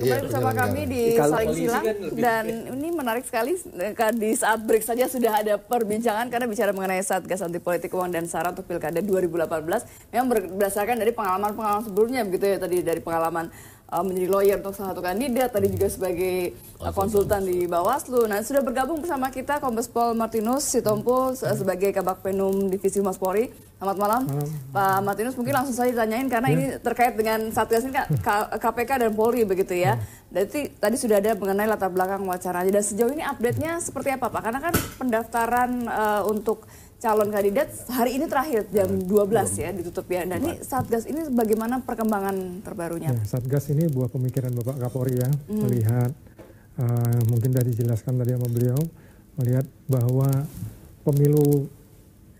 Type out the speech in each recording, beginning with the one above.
kembali bersama kami di Saling Silang dan ini menarik sekali di saat break saja sudah ada perbincangan karena bicara mengenai Satgas Anti Politik Uang dan Sara untuk Pilkada 2018 memang berdasarkan dari pengalaman-pengalaman sebelumnya begitu ya, tadi dari pengalaman menjadi lawyer untuk salah satu kandidat, tadi juga sebagai konsultan di Bawaslu. Nah, sudah bergabung bersama kita Kombes Pol Martinus Sitompul sebagai Kabak Penum Divisi Humas Polri. Selamat malam, Pak Martinus. Mungkin langsung saja tanyain karena ini terkait dengan Satgas ini KPK dan Polri begitu ya. Jadi tadi sudah ada mengenai latar belakang wacananya dan sejauh ini update-nya seperti apa Pak? Karena kan pendaftaran untuk calon kandidat hari ini terakhir jam 12 ya ditutup ya. Dan ini Satgas ini bagaimana perkembangan terbarunya? Ya, Satgas ini buah pemikiran Bapak Kapolri ya, melihat mungkin sudah dijelaskan tadi sama beliau, melihat bahwa pemilu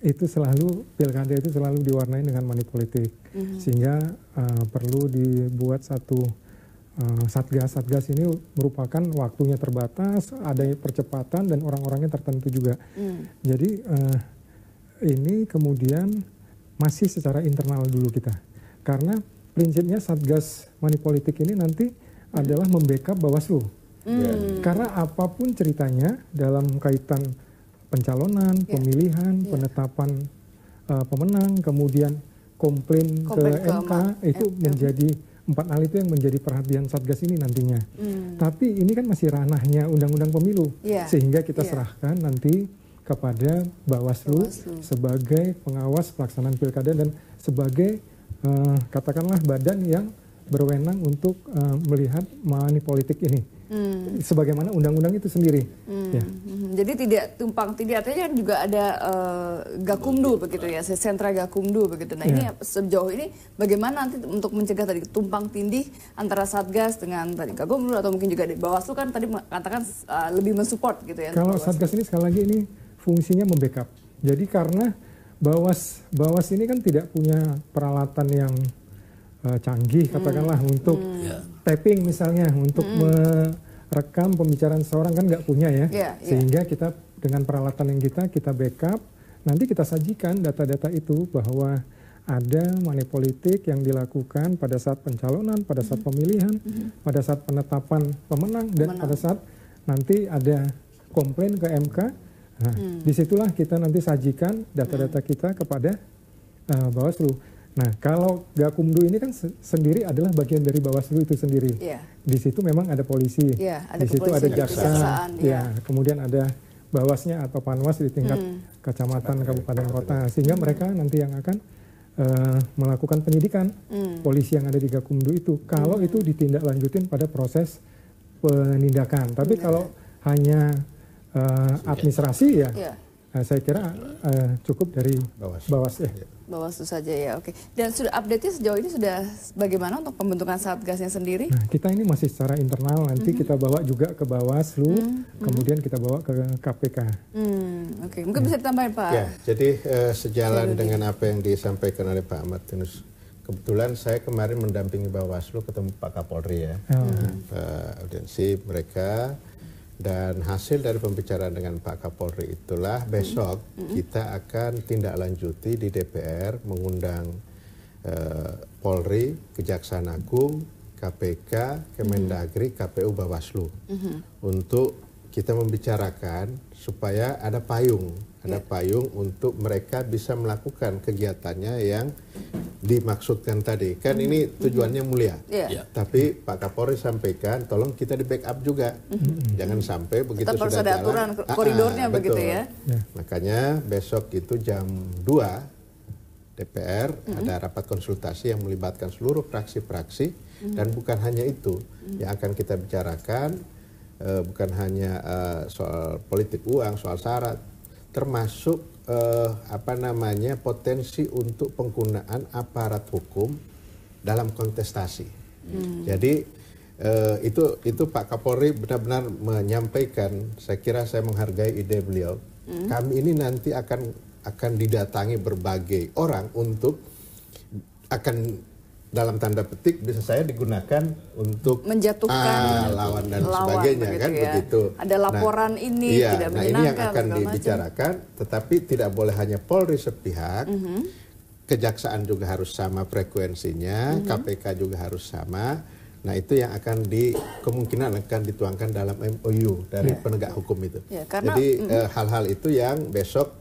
itu selalu, pilkada itu selalu diwarnai dengan money politik, sehingga perlu dibuat satu Satgas. Satgas ini merupakan waktunya terbatas, ada percepatan dan orang-orangnya tertentu juga. Jadi ini kemudian masih secara internal dulu kita, karena prinsipnya Satgas Money Politik ini nanti adalah membackup Bawaslu. Karena apapun ceritanya dalam kaitan pencalonan, pemilihan, penetapan pemenang, kemudian komplain ke MK, itu menjadi 4 hal itu yang menjadi perhatian Satgas ini nantinya. Tapi ini kan masih ranahnya Undang-Undang Pemilu, sehingga kita serahkan nanti kepada Bawaslu sebagai pengawas pelaksanaan pilkada dan sebagai katakanlah badan yang berwenang untuk melihat money politik ini. Sebagaimana undang-undang itu sendiri. Jadi tidak tumpang tindih, artinya juga ada Gakumdu begitu ya, sentra Gakumdu begitu. Nah ini sejauh ini bagaimana nanti untuk mencegah tadi tumpang tindih antara Satgas dengan tadi Gakumdu atau mungkin juga di Bawaslu kan tadi katakan lebih mensupport gitu ya. Kalau Satgas ini sekali lagi ini fungsinya membackup. Jadi karena Bawas ini kan tidak punya peralatan yang canggih katakanlah untuk tapping misalnya, untuk merekam pembicaraan seseorang kan nggak punya ya. Sehingga kita dengan peralatan yang kita backup, nanti kita sajikan data-data itu bahwa ada money politik yang dilakukan pada saat pencalonan, pada saat pemilihan, pada saat penetapan pemenang, dan pada saat nanti ada komplain ke MK. Nah, disitulah kita nanti sajikan data-data kita kepada Bawaslu. Nah, kalau Gakumdu ini kan sendiri adalah bagian dari Bawaslu itu sendiri. Di situ memang ada polisi, di situ ada jaksa, kemudian ada Bawasnya atau Panwas di tingkat kecamatan, kabupaten, kota, sehingga mereka nanti yang akan melakukan penyidikan polisi yang ada di Gakumdu itu. Kalau itu ditindaklanjutin pada proses penindakan. Tapi kalau hanya administrasi saya kira cukup dari Bawaslu saja ya, oke. Dan sudah update-nya sejauh ini sudah bagaimana untuk pembentukan Satgasnya sendiri? Nah, kita ini masih secara internal, nanti kita bawa juga ke Bawaslu, kemudian kita bawa ke KPK. Oke, mungkin bisa ditambahin Pak. Ya, jadi sejalan dengan apa yang disampaikan oleh Pak Martinus. Kebetulan saya kemarin mendampingi Bawaslu ketemu Pak Kapolri ya, audiensi mereka. Dan hasil dari pembicaraan dengan Pak Kapolri itulah besok kita akan tindak lanjuti di DPR mengundang Polri, Kejaksaan Agung, KPK, Kemendagri, KPU, Bawaslu untuk kita membicarakan supaya ada payung, untuk mereka bisa melakukan kegiatannya yang dimaksudkan tadi. Kan ini tujuannya mulia. Tapi Pak Kapolri sampaikan, tolong kita di backup juga. Jangan sampai begitu tetap sudah ada jalan. aturan koridornya begitu ya. Makanya besok itu jam 2 DPR ada rapat konsultasi yang melibatkan seluruh fraksi-fraksi. Dan bukan hanya itu yang akan kita bicarakan, bukan hanya soal politik uang, soal syarat, termasuk potensi untuk penggunaan aparat hukum dalam kontestasi. Jadi itu Pak Kapolri benar-benar menyampaikan. Saya kira saya menghargai ide beliau. Kami ini nanti akan didatangi berbagai orang untuk akan dalam tanda petik bisa saya digunakan untuk menjatuhkan lawan dan sebagainya kan begitu. Ada laporan ini tidak menyenangkan. Ini yang akan dibicarakan, tetapi tidak boleh hanya Polri sepihak. Kejaksaan juga harus sama frekuensinya, KPK juga harus sama. Nah itu yang akan kemungkinan akan dituangkan dalam MOU dari penegak hukum itu. Jadi hal-hal itu yang besok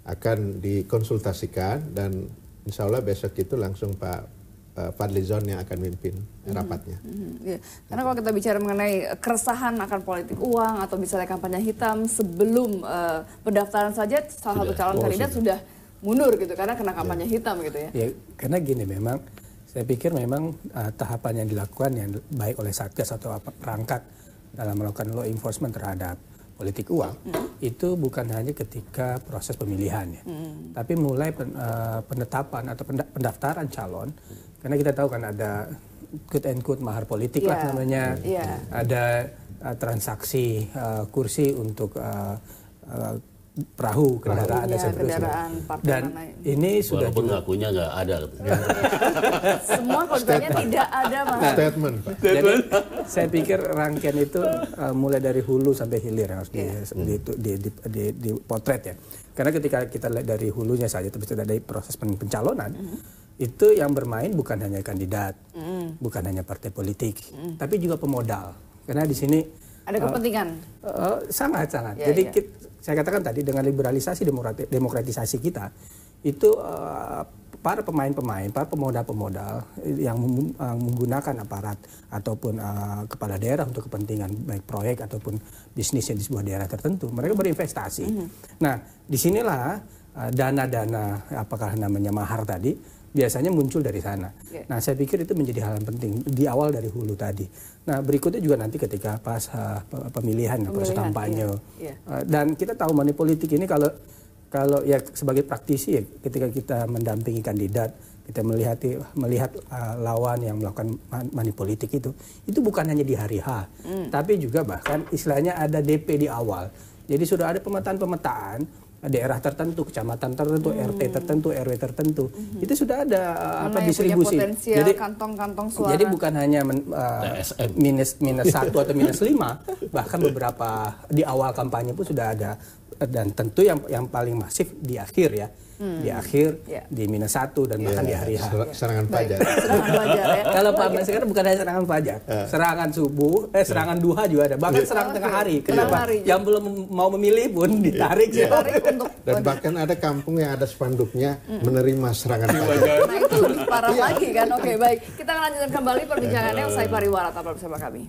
akan dikonsultasikan dan insya Allah besok itu langsung Pak Fadlizon yang akan memimpin rapatnya. Karena kalau kita bicara mengenai keresahan akan politik uang atau misalnya kampanye hitam sebelum pendaftaran saja salah satu calon kandidat sudah mundur gitu karena kena kampanye hitam gitu ya. Ya, karena gini memang saya pikir memang tahapan yang dilakukan yang baik oleh Satgas atau perangkat dalam melakukan law enforcement terhadap politik uang itu bukan hanya ketika proses pemilihan ya, tapi mulai penetapan atau pendaftaran calon. Karena kita tahu kan ada quote and quote mahar politik lah namanya, ada transaksi kursi untuk perahu kendaraan dan seterusnya. Dan ini sudah walaupun ngakunya nggak ada. Semua kontennya tidak ada Mas. Statement Pak. Jadi saya pikir rangkaian itu mulai dari hulu sampai hilir harus dipotret ya. Karena ketika kita lihat dari hulunya saja, terus dari proses pencalonan, itu yang bermain bukan hanya kandidat, bukan hanya partai politik, tapi juga pemodal. Karena di sini ada kepentingan. Sangat-sangat. Jadi saya katakan tadi dengan liberalisasi demokratisasi kita, itu para pemain-pemain, para pemodal-pemodal yang menggunakan aparat ataupun kepala daerah untuk kepentingan baik proyek ataupun bisnisnya di sebuah daerah tertentu, mereka berinvestasi. Nah, disinilah dana-dana apakah namanya mahar tadi biasanya muncul dari sana. Nah, saya pikir itu menjadi hal yang penting di awal dari hulu tadi. Nah, berikutnya juga nanti ketika pas pemilihan proses kampanye. Dan kita tahu money politik ini kalau ya sebagai praktisi ya, ketika kita mendampingi kandidat, kita melihat lawan yang melakukan money politik itu bukan hanya di hari H, tapi juga bahkan istilahnya ada DP di awal. Jadi sudah ada pemetaan daerah tertentu, kecamatan tertentu, RT tertentu, RW tertentu, itu sudah ada distribusi. Jadi kantong-kantong suara. Jadi bukan hanya minus 1 atau minus 5, bahkan beberapa di awal kampanye pun sudah ada. Dan tentu yang paling masif di akhir ya, di akhir di minus 1 dan bahkan di hari H. Serangan fajar. Serangan fajar ya. Kalau Pak Mas sekarang bukan hanya serangan fajar, serangan subuh, serangan duha juga ada, bahkan serangan tengah hari. Kenapa? Yang belum mau memilih pun ditarik. Dan bahkan ada kampung yang ada spanduknya menerima serangan fajar. Nah itu lebih parah lagi kan. Oke baik, kita akan lanjutkan kembali perbincangannya usai pariwara. Tetaplah bersama kami.